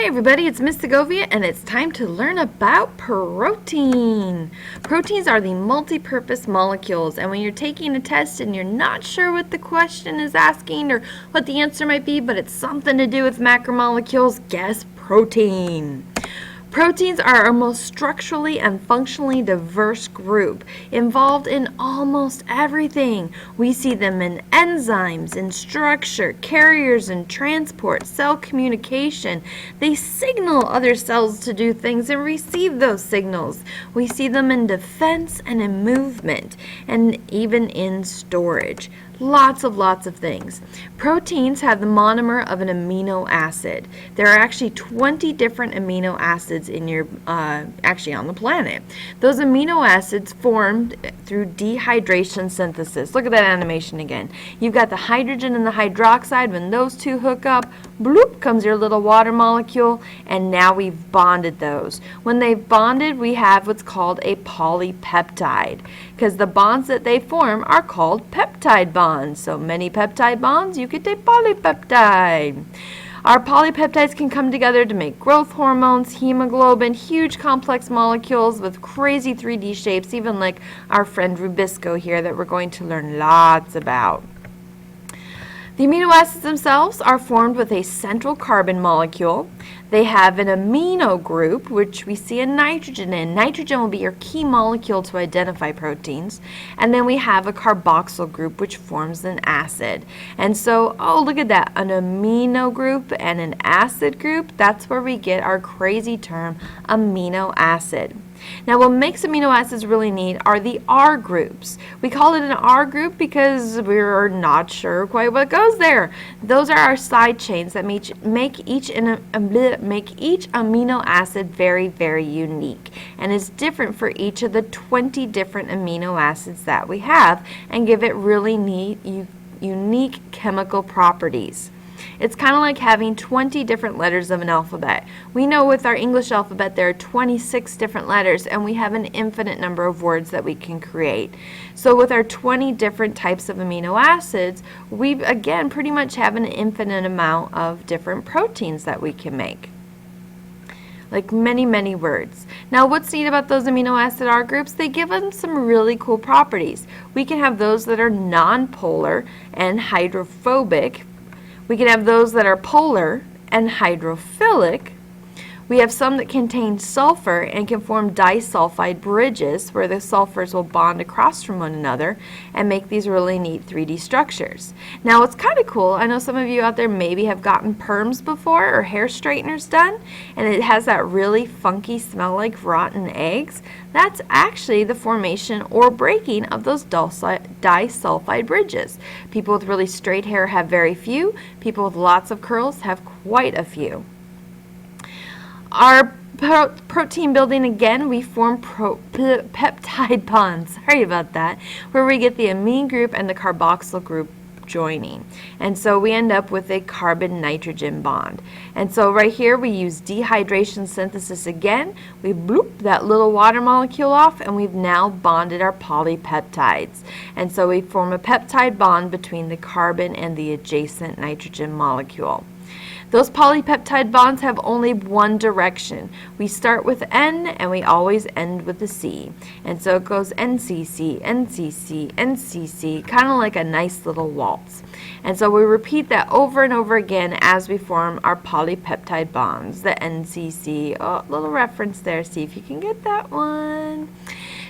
Hey everybody, it's Miss Segovia and it's time to learn about protein. Proteins are the multi-purpose molecules, and when you're taking a test and you're not sure what the question is asking or what the answer might be, but it's something to do with macromolecules, guess protein. Proteins are our most structurally and functionally diverse group, involved in almost everything. We see them in enzymes, in structure, carriers and transport, cell communication. They signal other cells to do things and receive those signals. We see them in defense and in movement, and even in storage. Lots of things. Proteins have the monomer of an amino acid. There are actually 20 different amino acids in your actually on the planet. Those amino acids formed through dehydration synthesis. Look at that animation again. You've got the hydrogen and the hydroxide. When those two hook up, bloop comes your little water molecule, and now we've bonded those. When they've bonded, we have what's called a polypeptide, because the bonds that they form are called peptide bonds. So many peptide bonds, you get a polypeptide. Our polypeptides can come together to make growth hormones, hemoglobin, huge complex molecules with crazy 3D shapes, even like our friend Rubisco here that we're going to learn lots about. The amino acids themselves are formed with a central carbon molecule. They have an amino group, which we see a nitrogen in. Nitrogen will be your key molecule to identify proteins. And then we have a carboxyl group, which forms an acid. And so, oh, look at that, an amino group and an acid group. That's where we get our crazy term, amino acid. Now, what makes amino acids really neat are the R groups. We call it an R group because we're not sure quite what goes there. Those are our side chains that make each amino acid very, very unique, and is different for each of the 20 different amino acids that we have, and give it really neat, unique chemical properties. It's kind of like having 20 different letters of an alphabet. We know with our English alphabet there are 26 different letters, and we have an infinite number of words that we can create. So with our 20 different types of amino acids, we again pretty much have an infinite amount of different proteins that we can make. Like many words. Now, what's neat about those amino acid R groups? They give them some really cool properties. We can have those that are nonpolar and hydrophobic. We can have those that are polar and hydrophilic. We have some that contain sulfur and can form disulfide bridges, where the sulfurs will bond across from one another and make these really neat 3D structures. Now, it's kind of cool. I know some of you out there maybe have gotten perms before or hair straighteners done, and it has that really funky smell like rotten eggs. That's actually the formation or breaking of those disulfide bridges. People with really straight hair have very few. People with lots of curls have quite a few. Our protein building, again, we form peptide bonds, sorry about that, where we get the amine group and the carboxyl group joining. And so we end up with a carbon-nitrogen bond. And so right here we use dehydration synthesis again. We bloop that little water molecule off, and we've now bonded our polypeptides. And so we form a peptide bond between the carbon and the adjacent nitrogen molecule. Those polypeptide bonds have only one direction. We start with N and we always end with a C. And so it goes NCC, NCC, NCC, kind of like a nice little waltz. And so we repeat that over and over again as we form our polypeptide bonds, the NCC. Oh, little reference there, see if you can get that one.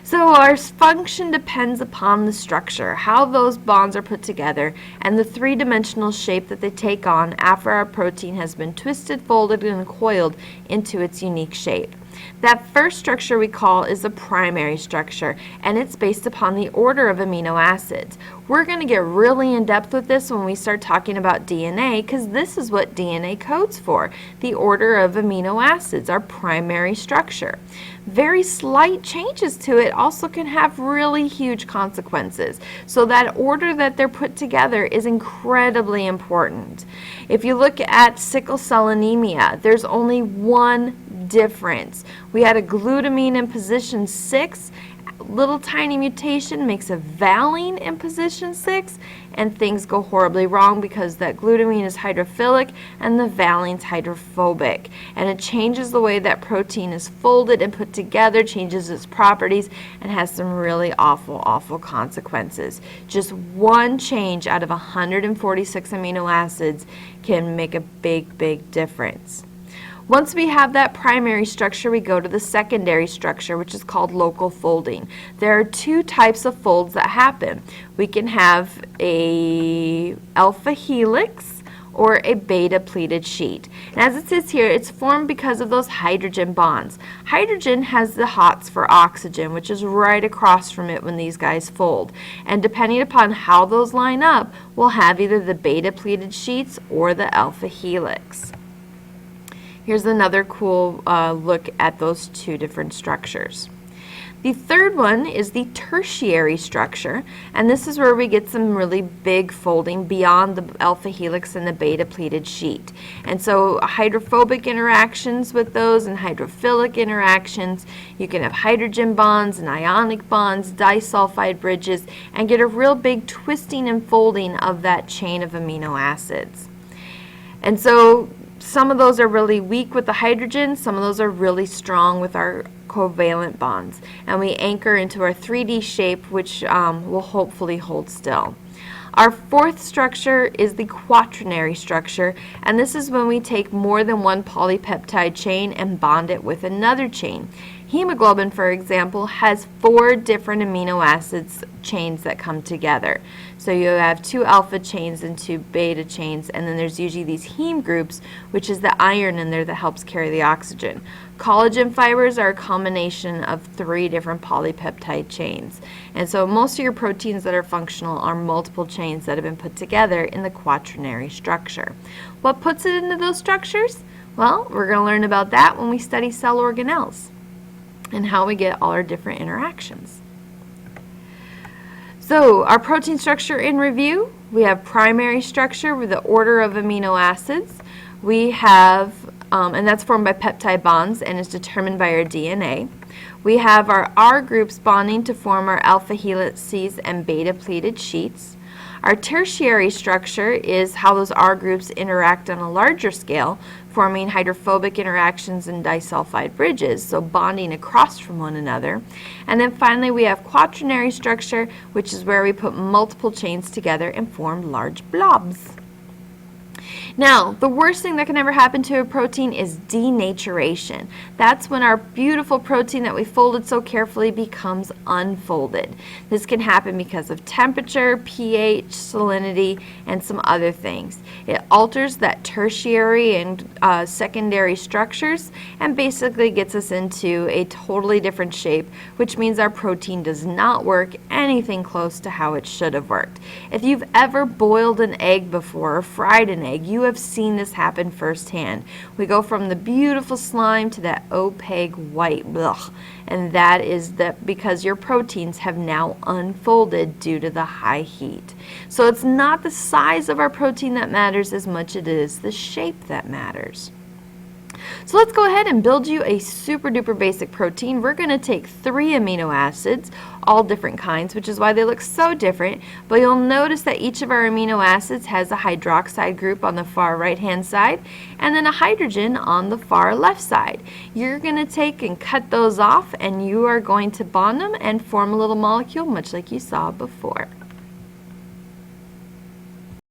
So our function depends upon the structure, how those bonds are put together, and the three-dimensional shape that they take on after our protein has been twisted, folded, and coiled into its unique shape. That first structure we call is a primary structure, and it's based upon the order of amino acids. We're going to get really in depth with this when we start talking about DNA, because this is what DNA codes for, the order of amino acids, our primary structure. Very slight changes to it also can have really huge consequences. So that order that they're put together is incredibly important. If you look at sickle cell anemia, there's only one difference. We had a glutamine in position 6 little tiny mutation makes a valine in position 6, and things go horribly wrong because that glutamine is hydrophilic and the valine's hydrophobic. And it changes the way that protein is folded and put together, changes its properties, and has some really awful consequences. Just one change out of 146 amino acids can make a big difference. Once we have that primary structure, we go to the secondary structure, which is called local folding. There are two types of folds that happen. We can have a alpha helix or a beta pleated sheet. And as it says here, it's formed because of those hydrogen bonds. Hydrogen has the hots for oxygen, which is right across from it when these guys fold. And depending upon how those line up, we'll have either the beta pleated sheets or the alpha helix. Here's another cool look at those two different structures. The third one is the tertiary structure, and this is where we get some really big folding beyond the alpha helix and the beta pleated sheet. And so hydrophobic interactions with those and hydrophilic interactions, you can have hydrogen bonds and ionic bonds, disulfide bridges, and get a real big twisting and folding of that chain of amino acids. And so some of those are really weak with the hydrogen, some of those are really strong with our covalent bonds. And we anchor into our 3D shape, which will hopefully hold still. Our fourth structure is the quaternary structure, and this is when we take more than one polypeptide chain and bond it with another chain. Hemoglobin, for example, has 4 different amino acids chains that come together. So you have 2 alpha chains and 2 beta chains, and then there's usually these heme groups, which is the iron in there that helps carry the oxygen. Collagen fibers are a combination of 3 different polypeptide chains. And so most of your proteins that are functional are multiple chains that have been put together in the quaternary structure. What puts it into those structures? Well, we're going to learn about that when we study cell organelles and how we get all our different interactions. So our protein structure in review, we have primary structure with the order of amino acids. We have, and that's formed by peptide bonds and is determined by our DNA. We have our R groups bonding to form our alpha helices and beta pleated sheets. Our tertiary structure is how those R groups interact on a larger scale, forming hydrophobic interactions and disulfide bridges, so bonding across from one another. And then finally we have quaternary structure, which is where we put multiple chains together and form large blobs. Now, the worst thing that can ever happen to a protein is denaturation. That's when our beautiful protein that we folded so carefully becomes unfolded. This can happen because of temperature, pH, salinity, and some other things. It alters that tertiary and secondary structures and basically gets us into a totally different shape, which means our protein does not work anything close to how it should have worked. If you've ever boiled an egg before or fried an egg, you have seen this happen firsthand. We go from the beautiful slime to that opaque white, and that is because your proteins have now unfolded due to the high heat. So it's not the size of our protein that matters as much as it is the shape that matters. So let's go ahead and build you a super duper basic protein. We're going to take 3 amino acids, all different kinds, which is why they look so different, but you'll notice that each of our amino acids has a hydroxide group on the far right hand side and then a hydrogen on the far left side. You're going to take and cut those off, and you are going to bond them and form a little molecule much like you saw before.